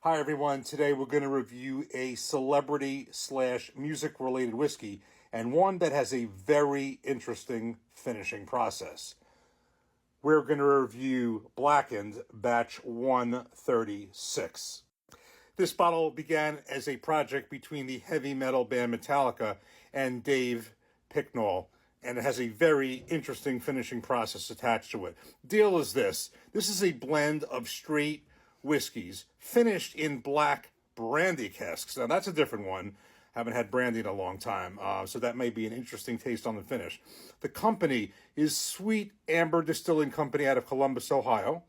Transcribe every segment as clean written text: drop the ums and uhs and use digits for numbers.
Hi everyone, today we're going to review a celebrity slash music related whiskey and one that has a very interesting finishing process. We're going to review Blackened batch 136. This bottle began as a project between the heavy metal band Metallica and Dave Picknall, and it has a very interesting finishing process attached to it. Deal is this is a blend of straight whiskeys finished in black brandy casks. Now that's a different one. Haven't had brandy in a long time, so that may be an interesting taste on the finish. The company is Sweet Amber Distilling Company out of Columbus, Ohio.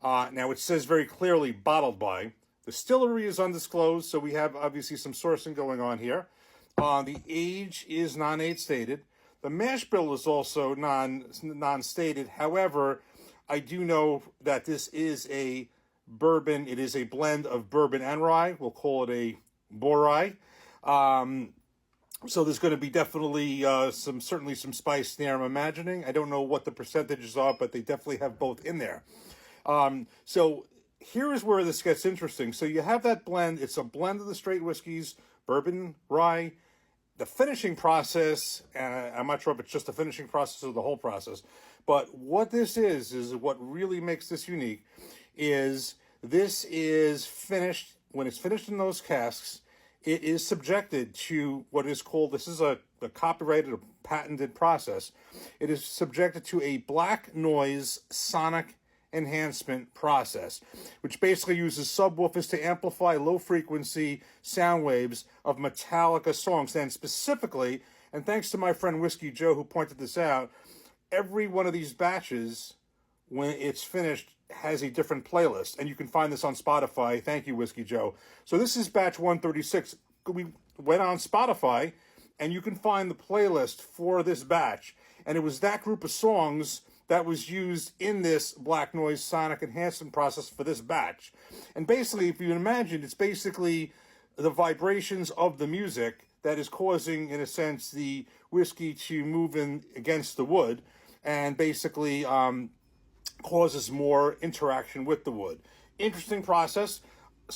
Now it says very clearly bottled by. Distillery is undisclosed, so we have obviously some sourcing going on here. The age is non-age stated. The mash bill is also non-stated. However, I do know that this is a bourbon. It is a blend of bourbon and rye. We'll call it a borai. So there's going to be definitely certainly some spice there, I'm imagining. I don't know what the percentages are, but they definitely have both in there. So here is where this gets interesting. So you have that blend. It's a blend of the straight whiskeys, bourbon, rye. The finishing process, I'm not sure if it's just the finishing process or the whole process, but what this is what really makes this unique is this is finished, when it's finished in those casks, it is subjected to what is called, this is a copyrighted, a patented process. It is subjected to a black noise sonic enhancement process, which basically uses subwoofers to amplify low-frequency sound waves of Metallica songs. And specifically, and thanks to my friend Whiskey Joe who pointed this out, every one of these batches, when it's finished, has a different playlist. And you can find this on Spotify. Thank you, Whiskey Joe. So this is batch 136. We went on Spotify, and you can find the playlist for this batch. And it was that group of songs that was used in this black noise sonic enhancement process for this batch. And basically, if you imagine, it's basically the vibrations of the music that is causing, in a sense, the whiskey to move in against the wood and basically causes more interaction with the wood. Interesting process.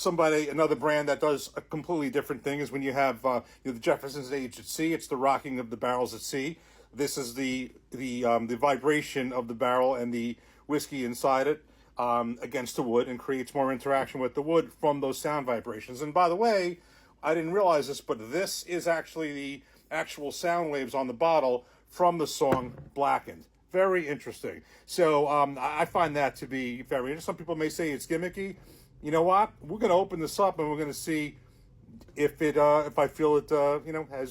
Another brand that does a completely different thing is when you have the Jefferson's Aged at Sea. It's the rocking of the barrels at sea. This is the vibration of the barrel and the whiskey inside it against the wood, and creates more interaction with the wood from those sound vibrations. And by the way, I didn't realize this, but this is actually the actual sound waves on the bottle from the song Blackened. Very interesting. So I find that to be very interesting. Some people may say it's gimmicky. You know what? We're going to open this up and we're going to see if I feel it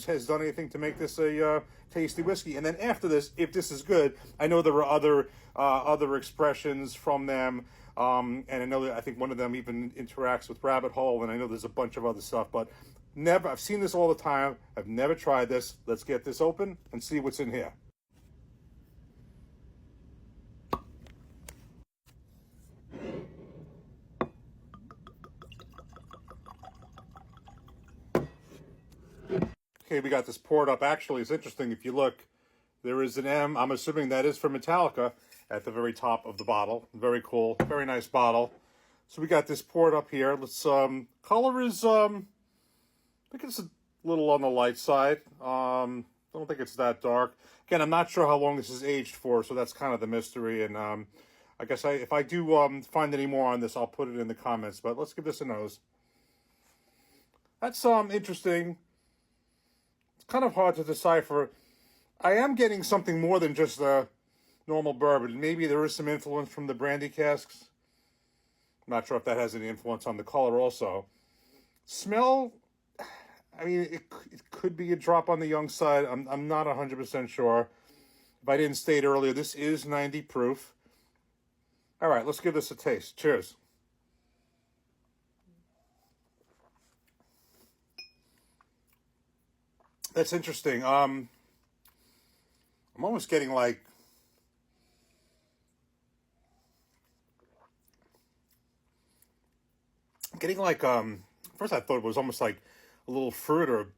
has done anything to make this a tasty whiskey. And then after this, if this is good, I know there are other expressions from them, and I think one of them even interacts with Rabbit Hole, and I know there's a bunch of other stuff, but I've seen this all the time. I've never tried this. Let's get this open and see what's in here. Okay, we got this poured up. Actually, it's interesting. If you look, there is an M. I'm assuming that is for Metallica at the very top of the bottle. Very cool. Very nice bottle. So we got this poured up here. Let's, color is, I think it's a little on the light side. Don't think it's that dark. Again, I'm not sure how long this is aged for, so that's kind of the mystery. And, I guess if I do, find any more on this, I'll put it in the comments, but let's give this a nose. That's, interesting. Kind of hard to decipher. I am getting something more than just the normal bourbon. Maybe there is some influence from the brandy casks. I'm not sure if that has any influence on the color also. Smell, I mean, it could be a drop on the young side. I'm not 100% sure. If I didn't state earlier, this is 90 proof. All right, let's give this a taste. Cheers. That's interesting. I'm almost getting like first I thought it was almost like a little fruit or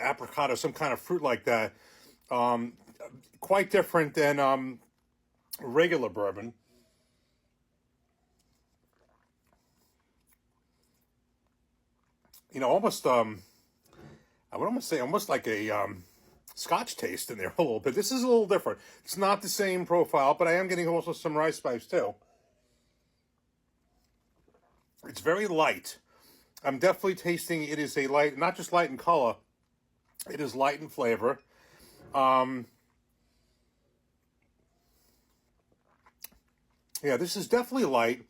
apricot or some kind of fruit like that. Quite different than regular bourbon. almost I would almost say almost like a Scotch taste in there a little bit. This is a little different. It's not the same profile, but I am getting also some rice spice too. It's very light. I'm definitely tasting it is a light, not just light in color. It is light in flavor. Yeah, this is definitely light.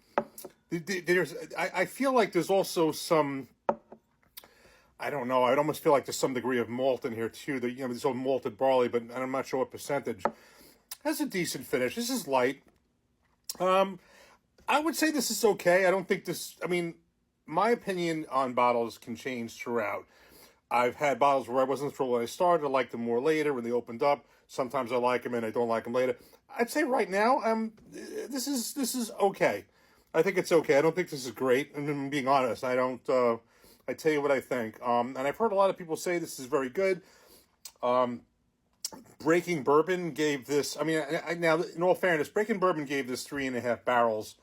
I feel like there's also some, I don't know, I'd almost feel like there's some degree of malt in here too. There's all malted barley, but I'm not sure what percentage. Has a decent finish. This is light. I would say this is okay. I don't think this, my opinion on bottles can change throughout. I've had bottles where I wasn't thrilled when I started. I liked them more later when they opened up. Sometimes I like them and I don't like them later. I'd say right now, this is okay. I think it's okay. I don't think this is great. I'm being honest. I don't. I tell you what I think. And I've heard a lot of people say this is very good. Breaking Bourbon gave this. Now in all fairness, Breaking Bourbon gave this 3.5 barrels,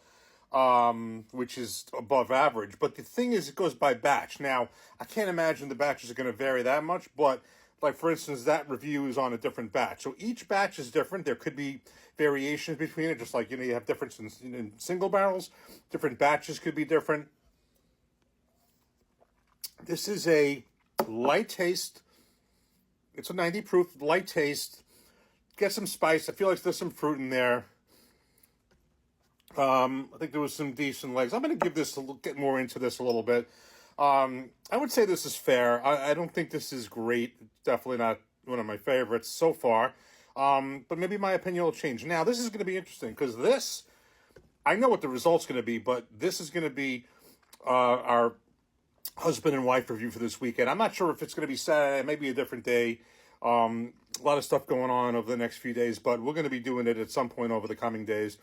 which is above average. But the thing is, it goes by batch. Now I can't imagine the batches are going to vary that much, but. Like, for instance, that review is on a different batch. So each batch is different. There could be variations between it, just like, you have difference in single barrels. Different batches could be different. This is a light taste. It's a 90 proof, light taste. Get some spice. I feel like there's some fruit in there. I think there was some decent legs. I'm going to give this, get more into this a little bit. I would say this is fair. I don't think this is great. Definitely not one of my favorites so far. But maybe my opinion will change. Now, this is going to be interesting because this, I know what the result's going to be, but this is going to be our husband and wife review for this weekend. I'm not sure if it's going to be Saturday, maybe a different day. A lot of stuff going on over the next few days, but we're going to be doing it at some point over the coming days.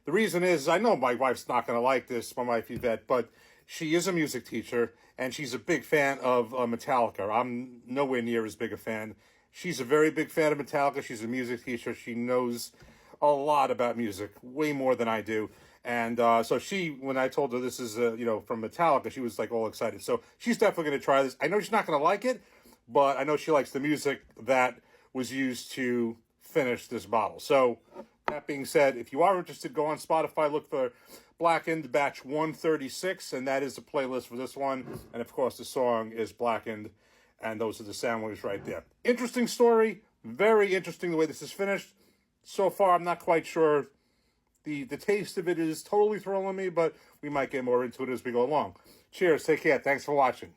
The reason is, I know my wife's not going to like this, my wife Yvette, but she is a music teacher, and she's a big fan of Metallica. I'm nowhere near as big a fan. She's a very big fan of Metallica. She's a music teacher. She knows a lot about music, way more than I do. And so when I told her this is, from Metallica, she was like all excited. So she's definitely going to try this. I know she's not going to like it, but I know she likes the music that was used to finish this bottle. So that being said, if you are interested, go on Spotify, look for Blackened Batch 136, and that is the playlist for this one. And of course, the song is Blackened, and those are the sound waves right there. Interesting story, very interesting the way this is finished. So far, I'm not quite sure. The taste of it is totally throwing me, but we might get more into it as we go along. Cheers, take care, thanks for watching.